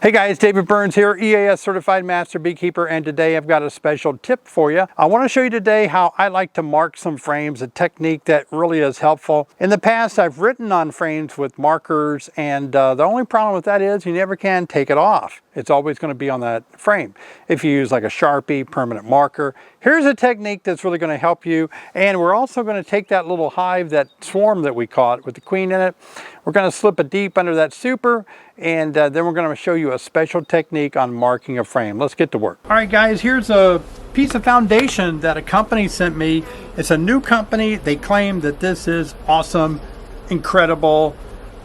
Hey guys, David Burns here, EAS Certified Master Beekeeper, and today I've got a special tip for you. I want to show you today how I like to mark some frames, a technique that really is helpful. In the past, I've written on frames with markers, and the only problem with that is you never can take it off. It's always going to be on that frame. If you use like a Sharpie, permanent marker, here's a technique that's really going to help you. And we're also going to take that little hive, that swarm that we caught with the queen in it. We're going to slip it deep under that super, and then we're going to show you a special technique on marking a frame. Let's get to work. All right guys, here's a piece of foundation that a company sent me. It's a new company. They claim that this is awesome, incredible,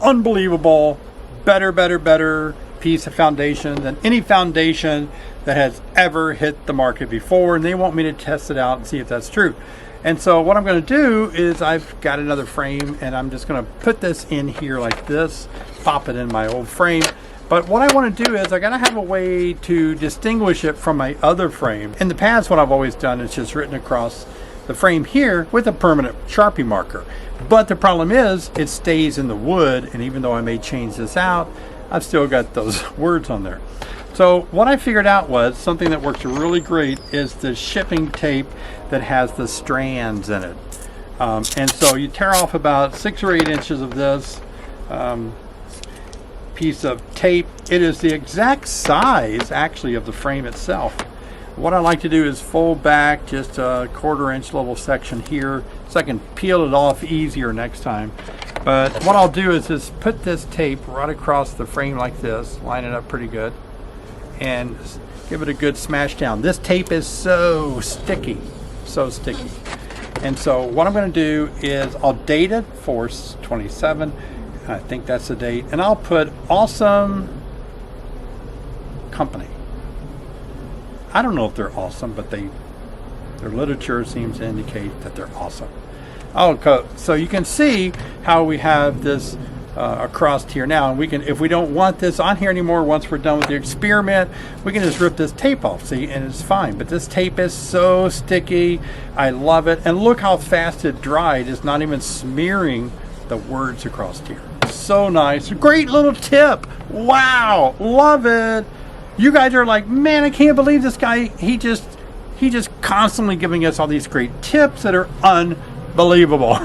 unbelievable, better piece of foundation than any foundation that has ever hit the market before, and they want me to test it out and see if that's true. And so what I'm going to do is I've got another frame, and I'm just going to put this in here like this, pop it in my old frame. But what I want to do is I got to have a way to distinguish it from my other frame. In the past, what I've always done is just written across the frame here with a permanent Sharpie marker. But the problem is it stays in the wood, and even though I may change this out, I've still got those words on there. So what I figured out was something that works really great is the shipping tape that has the strands in it. And so you tear off about 6 or 8 inches of this piece of tape. It is the exact size actually of the frame itself. What I like to do is fold back just a 1/4 inch level section here so I can peel it off easier next time. But what I'll do is just put this tape right across the frame like this, line it up pretty good, and give it a good smash down. This tape is so sticky, so sticky. And so what I'm going to do is I'll date it for 27. I think that's the date, and I'll put awesome company. I don't know if they're awesome, but their literature seems to indicate that they're awesome. Okay, so you can see how we have this across here now, and we can, if we don't want this on here anymore, once we're done with the experiment, we can just rip this tape off, see, and it's fine. But this tape is so sticky. I love it, and look how fast it dried. It's not even smearing the words across here. So nice. Great little tip. Wow, love it. You guys are like, man, I can't believe this guy, he just constantly giving us all these great tips that are unbelievable.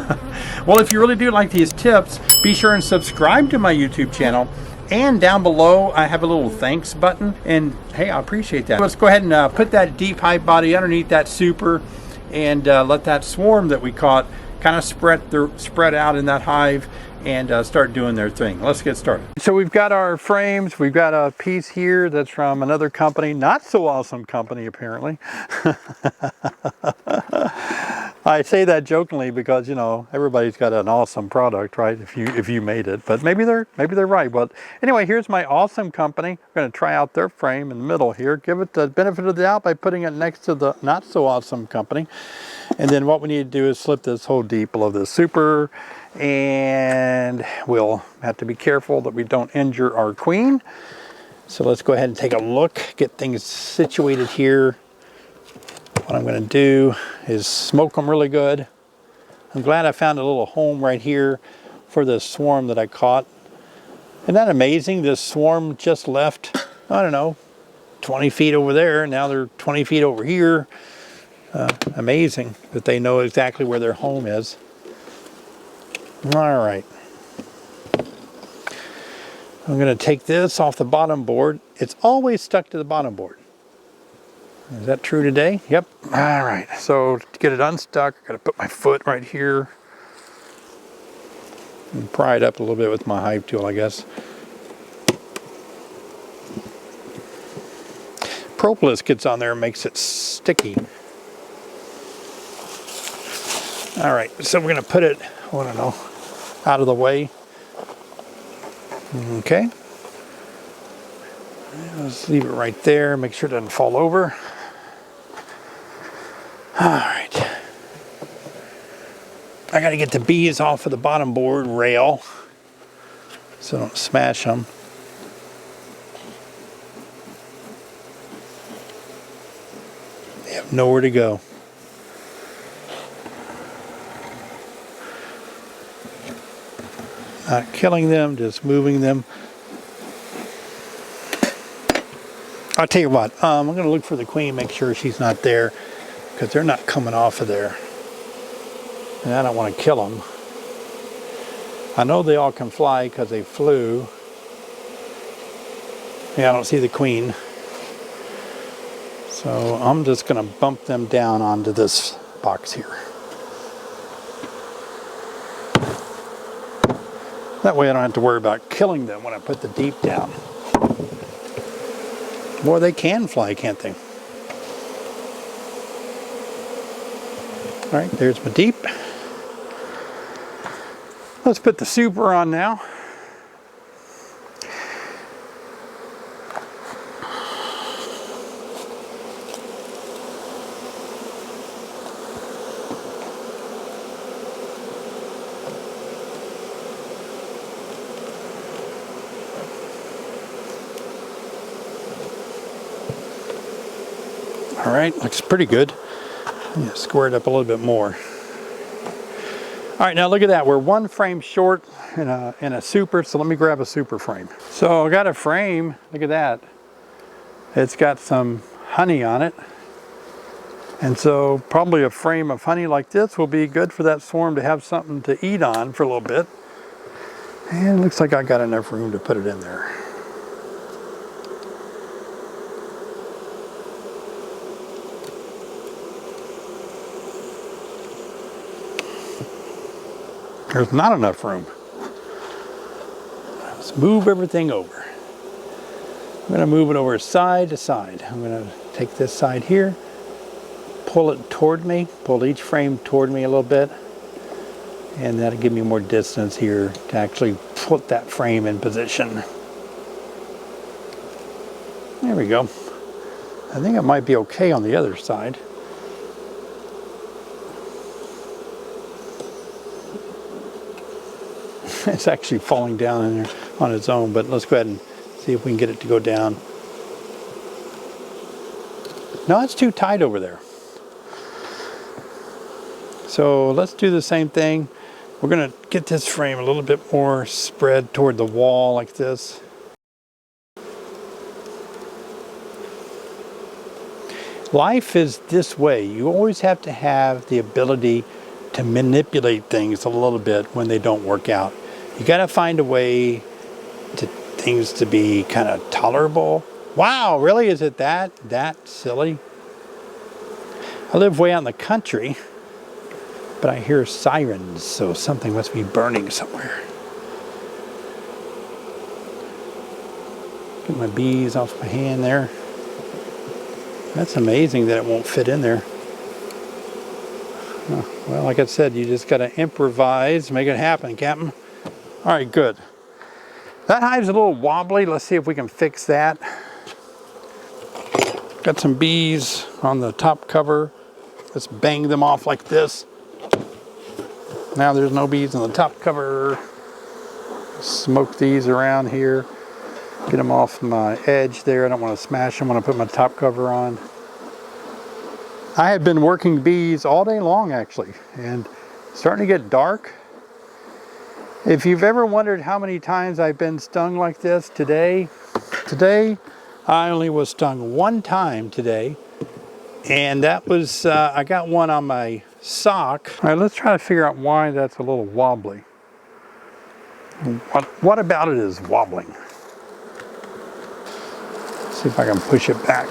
Well, if you really do like these tips, be sure and subscribe to my YouTube channel. And down below, I have a little thanks button. And hey, I appreciate that. Let's go ahead and put that deep hive body underneath that super, and let that swarm that we caught kind of spread out in that hive and start doing their thing. Let's get started. So we've got our frames. We've got a piece here that's from another company, not so awesome company apparently. I say that jokingly because, you know, everybody's got an awesome product, right? If you made it, but maybe they're right. But anyway, here's my awesome company. We're going to try out their frame in the middle here. Give it the benefit of the doubt by putting it next to the not so awesome company. And then what we need to do is slip this hole deep below the super, and we'll have to be careful that we don't injure our queen. So let's go ahead and take a look, get things situated here. What I'm going to do is smoke them really good. I'm glad I found a little home right here for this swarm that I caught. Isn't that amazing? This swarm just left, I don't know, 20 feet over there. Now they're 20 feet over here. Amazing that they know exactly where their home is. All right. I'm going to take this off the bottom board. It's always stuck to the bottom board. Is that true today? Yep. All right. So to get it unstuck, I got to put my foot right here and pry it up a little bit with my hive tool, I guess. Propolis gets on there and makes it sticky. All right. So we're going to put it, I don't know, out of the way. Okay. Let's leave it right there. Make sure it doesn't fall over. All right. I got to get the bees off of the bottom board rail so don't smash them. They have nowhere to go. Not killing them, just moving them. I'll tell you what, I'm going to look for the queen, make sure she's not there, because they're not coming off of there. And I don't want to kill them. I know they all can fly because they flew. Yeah, I don't see the queen. So I'm just going to bump them down onto this box here. That way I don't have to worry about killing them when I put the deep down. Boy, they can fly, can't they? All right, there's my deep. Let's put the super on now. All right, looks pretty good. Yeah, square it up a little bit more. All right, now look at that. We're one frame short in a super, so let me grab a super frame. So I got a frame, look at that. It's got some honey on it. And so probably a frame of honey like this will be good for that swarm to have something to eat on for a little bit. And it looks like I got enough room to put it in there. There's not enough room. Let's move everything over. I'm going to move it over side to side. I'm going to take this side here, pull it toward me, pull each frame toward me a little bit, and that'll give me more distance here to actually put that frame in position. There we go. I think it might be okay on the other side. It's actually falling down in there on its own, but let's go ahead and see if we can get it to go down. No, it's too tight over there. So let's do the same thing. We're going to get this frame a little bit more spread toward the wall like this. Life is this way. You always have to have the ability to manipulate things a little bit when they don't work out. You got to find a way to things to be kind of tolerable. Wow, really? Is it that silly? I live way out in the country, but I hear sirens, so something must be burning somewhere. Get my bees off my hand there. That's amazing that it won't fit in there. Well, like I said, you just got to improvise, make it happen, Captain. All right, good. That hive's a little wobbly. Let's see if we can fix that. Got some bees on the top cover. Let's bang them off like this. Now there's no bees on the top cover. Smoke these around here. Get them off my edge there. I don't want to smash them when I put my top cover on. I have been working bees all day long actually, and it's starting to get dark. If you've ever wondered how many times I've been stung like this today I only was stung one time today, and that was, I got one on my sock. All right, let's try to figure out why that's a little wobbly. What about it is wobbling? Let's see if I can push it back.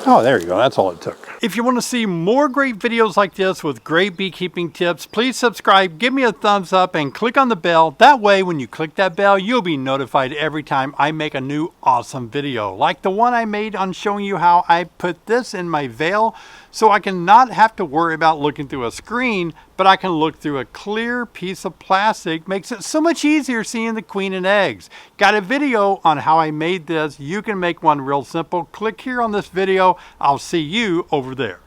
Oh, there you go. That's all it took. If you want to see more great videos like this with great beekeeping tips, please subscribe, give me a thumbs up, and click on the bell. That way, when you click that bell, you'll be notified every time I make a new awesome video. Like the one I made on showing you how I put this in my veil so I can not have to worry about looking through a screen, but I can look through a clear piece of plastic. Makes it so much easier seeing the queen and eggs. Got a video on how I made this. You can make one real simple. Click here on this video. I'll see you over there.